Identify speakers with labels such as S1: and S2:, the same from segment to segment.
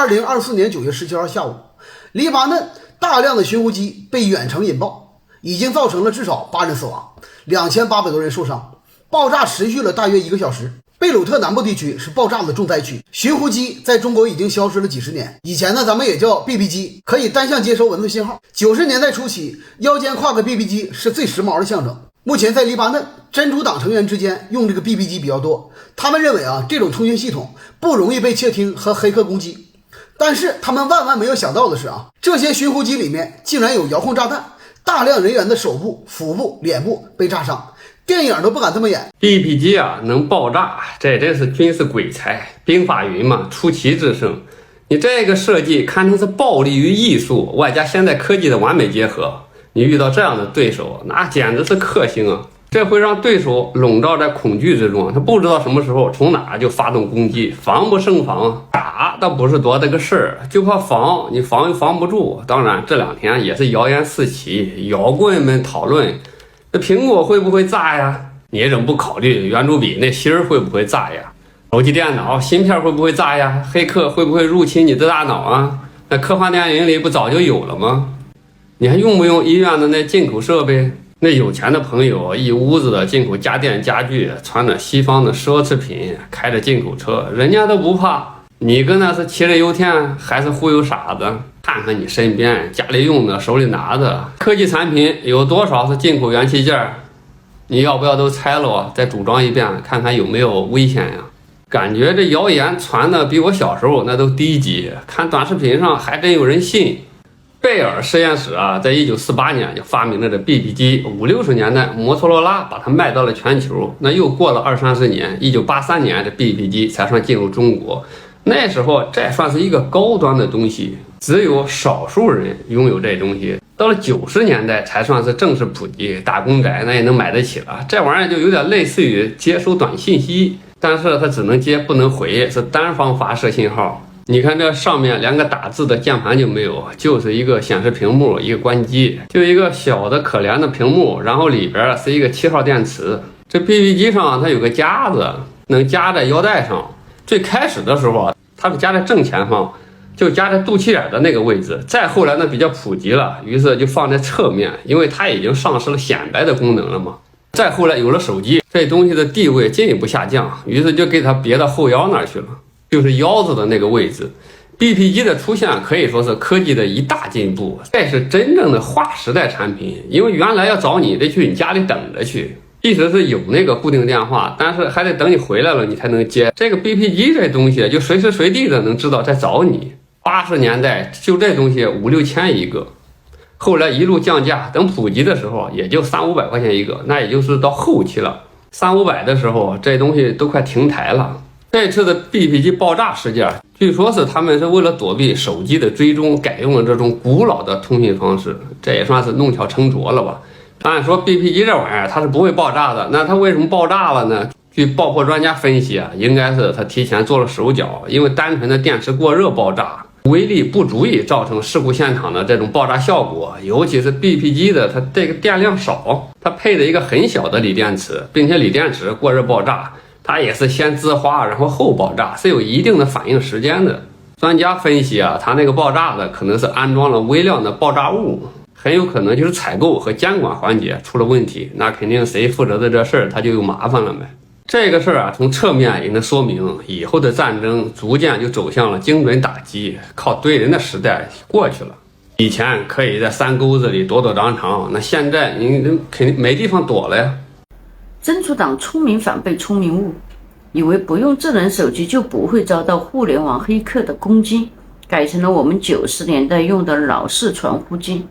S1: 2024年9月17号下午，黎巴嫩大量的寻呼机被远程引爆，已经造成了至少8人死亡，2800多人受伤。爆炸持续了大约1个小时。贝鲁特南部地区是爆炸的重灾区，寻呼机在中国已经消失了几十年。以前呢，咱们也叫 BB 机，可以单向接收文字信号。90年代初期，腰间挎个 BB 机是最时髦的象征。目前在黎巴嫩，真主党成员之间用这个 BB 机比较多，他们认为这种通讯系统不容易被窃听和黑客攻击。但是他们万万没有想到的是这些寻呼机里面竟然有遥控炸弹，大量人员的手部、腹部、脸部被炸伤。电影都不敢这么演。
S2: BB 机能爆炸，这真是军事鬼才。兵法云嘛，出奇制胜。你这个设计堪称是暴力与艺术，外加现代科技的完美结合。你遇到这样的对手，那简直是克星啊！这会让对手笼罩在恐惧之中，他不知道什么时候从哪就发动攻击，防不胜防。打倒不是多大个事儿，就怕防，你防又防不住。当然，这2天也是谣言四起，摇棍们讨论。这苹果会不会炸呀？你怎么不考虑圆珠笔那芯儿会不会炸呀？手机电脑芯片会不会炸呀？黑客会不会入侵你的大脑啊？那科幻电影里不早就有了吗？你还用不用医院的那进口设备？那有钱的朋友一屋子的进口家电家具，穿着西方的奢侈品，开着进口车，人家都不怕。你跟那是骑着油田还是忽悠傻子？看看你身边家里用的手里拿的科技产品有多少是进口元器件，你要不要都拆了再组装一遍，看看有没有危险呀？感觉这谣言传的比我小时候那都低级，看短视频上还真有人信。贝尔实验室在1948年就发明了这 BB 机，50、60年代摩托罗拉把它卖到了全球，那又过了20-30年，1983年这 BB 机才算进入中国。那时候这算是一个高端的东西，只有少数人拥有这东西。到了90年代才算是正式普及，打工仔那也能买得起了。这玩意儿就有点类似于接收短信息，但是它只能接不能回，是单方发射信号。你看这上面连个打字的键盘就没有，就是一个显示屏幕，一个关机，就一个小的可怜的屏幕，然后里边是一个7号电池。这 BB 机上它有个夹子，能夹在腰带上。最开始的时候它是夹在正前方，就夹在肚脐眼的那个位置。再后来呢比较普及了，于是就放在侧面，因为它已经丧失了显摆的功能了嘛。再后来有了手机，这东西的地位进一步下降，于是就给它别到后腰那儿去了，就是腰子的那个位置。BB 机的出现可以说是科技的一大进步，这是真正的划时代产品。因为原来要找你得去你家里等着去，即使是有那个固定电话，但是还得等你回来了你才能接。这个 BB 机这东西就随时随地的能知道在找你。80年代就这东西5、6千一个，后来一路降价，等普及的时候也就300-500块钱一个，那也就是到后期了，300-500的时候这东西都快停台了。这次的 BB 机爆炸事件，据说是他们是为了躲避手机的追踪，改用了这种古老的通讯方式，这也算是弄巧成拙了吧。按说 BB 机这玩意儿它是不会爆炸的，那它为什么爆炸了呢？据爆破专家分析应该是它提前做了手脚，因为单纯的电池过热爆炸威力不足以造成事故现场的这种爆炸效果，尤其是 BB 机的它这个电量少，它配的一个很小的锂电池，并且锂电池过热爆炸它也是先滋化然后后爆炸，是有一定的反应时间的。专家分析它那个爆炸的可能是安装了微量的爆炸物，很有可能就是采购和监管环节出了问题，那肯定谁负责的这事儿他就有麻烦了呗。这个事儿从侧面也能说明以后的战争逐渐就走向了精准打击，靠堆人的时代过去了。以前可以在山沟子里躲躲藏藏，那现在你肯定没地方躲了呀。
S3: 真主党聪明反被聪明误，以为不用智能手机就不会遭到互联网黑客的攻击，改成了我们90年代用的老式传呼机。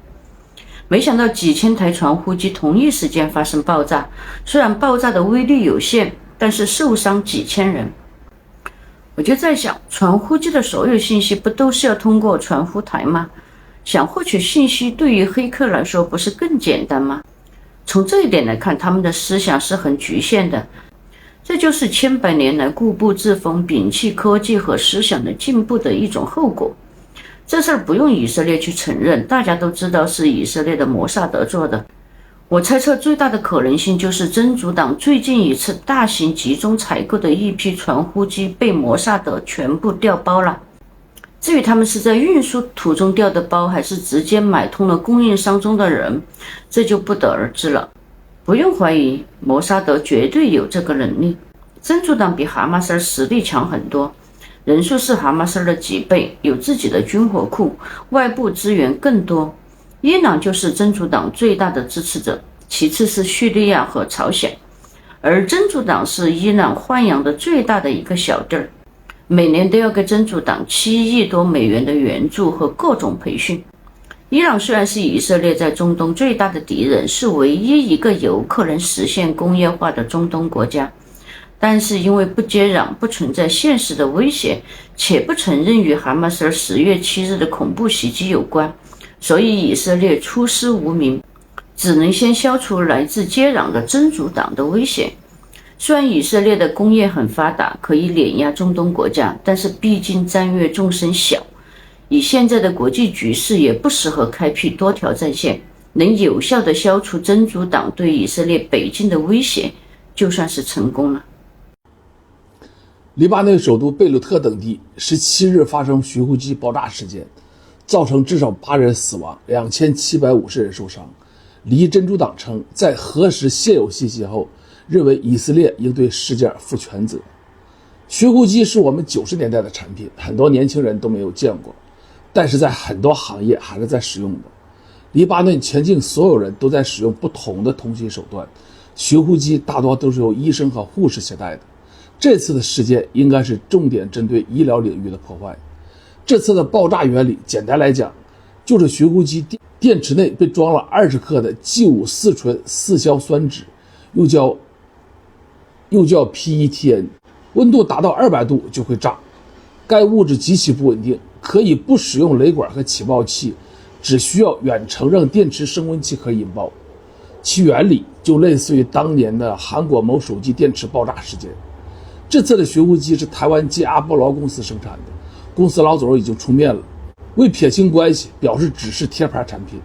S3: 没想到几千台传呼机同一时间发生爆炸，虽然爆炸的威力有限，但是受伤几千人。我就在想，传呼机的所有信息不都是要通过传呼台吗？想获取信息对于黑客来说不是更简单吗？从这一点来看，他们的思想是很局限的，这就是千百年来固步自封、摒弃科技和思想的进步的一种后果。这事儿不用以色列去承认，大家都知道是以色列的摩萨德做的。我猜测最大的可能性就是真主党最近一次大型集中采购的一批传呼机被摩萨德全部调包了。至于他们是在运输途中掉的包，还是直接买通了供应商中的人，这就不得而知了。不用怀疑，摩萨德绝对有这个能力。真主党比哈马斯实力强很多，人数是哈马斯的几倍，有自己的军火库，外部资源更多。伊朗就是真主党最大的支持者，其次是叙利亚和朝鲜，而真主党是伊朗豢养的最大的一个小弟儿，每年都要给真主党7亿多美元的援助和各种培训。伊朗虽然是以色列在中东最大的敌人，是唯一一个有可能实现工业化的中东国家，但是因为不接壤、不存在现实的威胁，且不承认与哈马斯10月7日的恐怖袭击有关，所以以色列出师无名，只能先消除来自接壤的真主党的威胁。虽然以色列的工业很发达，可以碾压中东国家，但是毕竟战略纵深小，以现在的国际局势也不适合开辟多条战线，能有效地消除真主党对以色列北进的威胁，就算是成功了。
S4: 黎巴嫩首都贝鲁特等地17日发生巡呼机爆炸事件，造成至少8人死亡，2750人受伤。黎真主党称，在核实现有信息后，认为以色列应对事件负全责。巡呼机是我们90年代的产品，很多年轻人都没有见过，但是在很多行业还是在使用的。黎巴嫩全境所有人都在使用不同的通信手段，巡呼机大多都是由医生和护士携带的。这次的事件应该是重点针对医疗领域的破坏。这次的爆炸原理简单来讲，就是巡呼机电池内被装了20克的G5-4醇4硝酸酯，又叫 PETN， 温度达到200度就会炸。该物质极其不稳定，可以不使用雷管和起爆器，只需要远程让电池升温即可引爆。其原理就类似于当年的韩国某手机电池爆炸事件。这次的巡呼机是台湾基阿波罗公司生产的，公司老总已经出面了，为撇清关系，表示只是贴牌产品。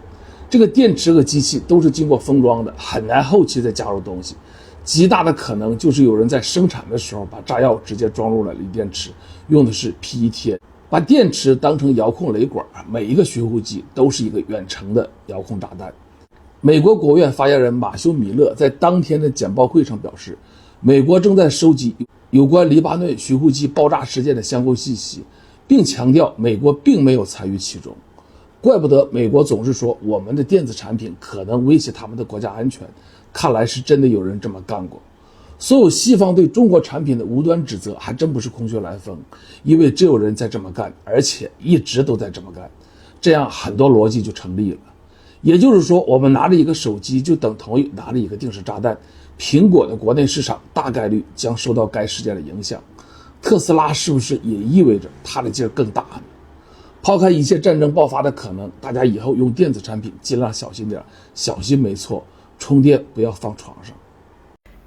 S4: 这个电池和机器都是经过封装的，很难后期再加入东西，极大的可能就是有人在生产的时候把炸药直接装入了锂电池，用的是 PETN， 把电池当成遥控雷管，每一个巡呼机都是一个远程的遥控炸弹。美国国务院发言人马修·米勒在当天的简报会上表示，美国正在收集有关黎巴嫩巡呼机爆炸事件的相关信息，并强调美国并没有参与其中。怪不得美国总是说我们的电子产品可能威胁他们的国家安全，看来是真的有人这么干过。所有西方对中国产品的无端指责还真不是空穴来风，因为真有人在这么干，而且一直都在这么干，这样很多逻辑就成立了。也就是说，我们拿着一个手机就等同于拿着一个定时炸弹，苹果的国内市场大概率将受到该事件的影响。特斯拉是不是也意味着它的劲儿更大呢？抛开一切战争爆发的可能，大家以后用电子产品尽量小心点，小心没错，充电不要放床上。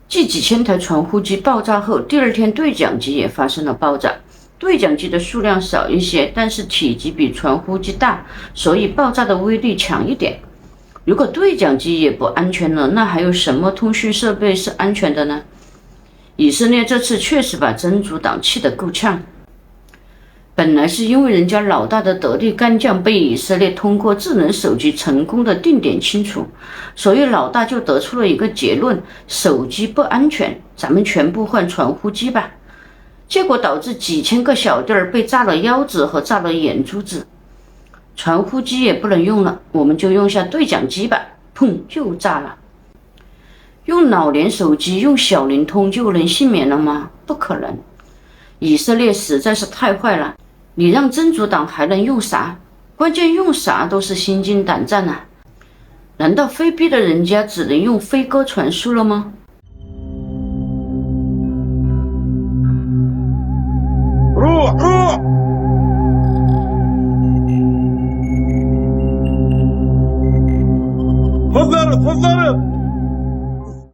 S3: 继几千台传呼机爆炸后，第二天对讲机也发生了爆炸。对讲机的数量少一些，但是体积比传呼机大，所以爆炸的威力强一点。如果对讲机也不安全了，那还有什么通讯设备是安全的呢？以色列这次确实把真主党气得够呛。本来是因为人家老大的得力干将被以色列通过智能手机成功的定点清除，所以老大就得出了一个结论：手机不安全，咱们全部换传呼机吧。结果导致几千个小弟儿被炸了腰子和炸了眼珠子。传呼机也不能用了，我们就用下对讲机吧，砰，就炸了。用老年手机用小灵通就能幸免了吗？不可能。以色列实在是太坏了，你让真主党还能用啥？关键用啥都是心惊胆战啊。难道非逼的人家只能用飞鸽传书了吗？